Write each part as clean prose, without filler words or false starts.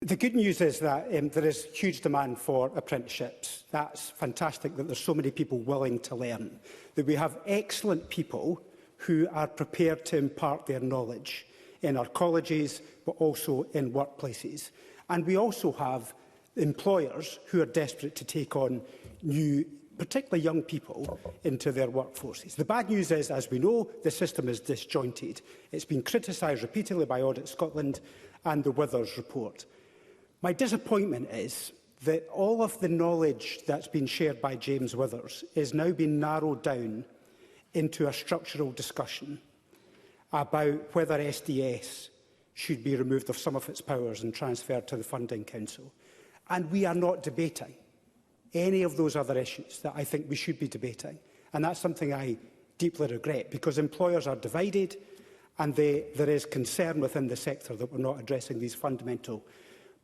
The good news is that there is huge demand for apprenticeships. That's fantastic that there's so many people willing to learn, that we have excellent people who are prepared to impart their knowledge in our colleges, but also in workplaces. And we also have employers who are desperate to take on new, particularly young people, into their workforces. The bad news is, as we know, the system is disjointed. It's been criticised repeatedly by Audit Scotland and the Withers report. My disappointment is that all of the knowledge that's been shared by James Withers is now being narrowed down into a structural discussion about whether SDS should be removed of some of its powers and transferred to the Funding Council. And we are not debating any of those other issues that I think we should be debating. And that's something I deeply regret, because employers are divided and there is concern within the sector that we're not addressing these fundamental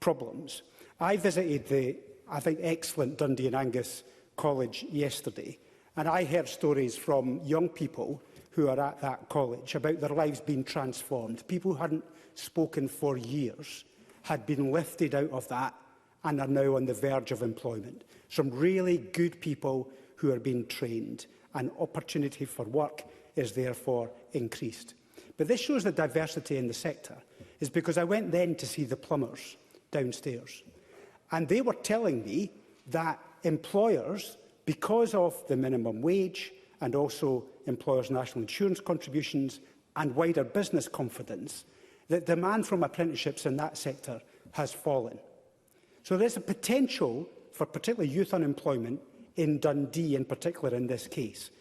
problems. I visited the, I think, excellent Dundee and Angus College yesterday, and I heard stories from young people who are at that college about their lives being transformed. People who hadn't spoken for years had been lifted out of that and are now on the verge of employment. Some really good people who are being trained, and opportunity for work is therefore increased. But this shows the diversity in the sector, is because I went then to see the plumbers downstairs, and they were telling me that employers, because of the minimum wage and also employers' national insurance contributions and wider business confidence, that demand from apprenticeships in that sector has fallen. So there's a potential for particularly youth unemployment in Dundee in particular in this case,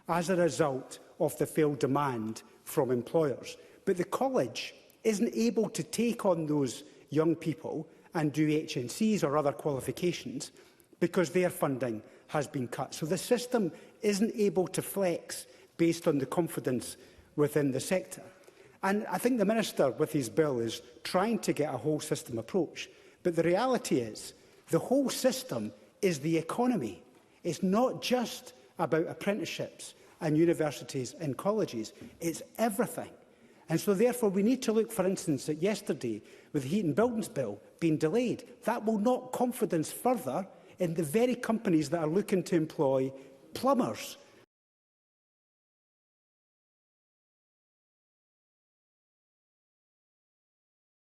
as a result of the failed demand from employers. But the college isn't able to take on those young people and do HNCs or other qualifications because their funding has been cut. So the system isn't able to flex based on the confidence within the sector. And I think the Minister, with his bill, is trying to get a whole system approach. But the reality is, the whole system is the economy. It's not just about apprenticeships and universities and colleges. It's everything. And so, therefore, we need to look, for instance, at yesterday, with the Heat and Buildings Bill being delayed. That will knock confidence further in the very companies that are looking to employ plumbers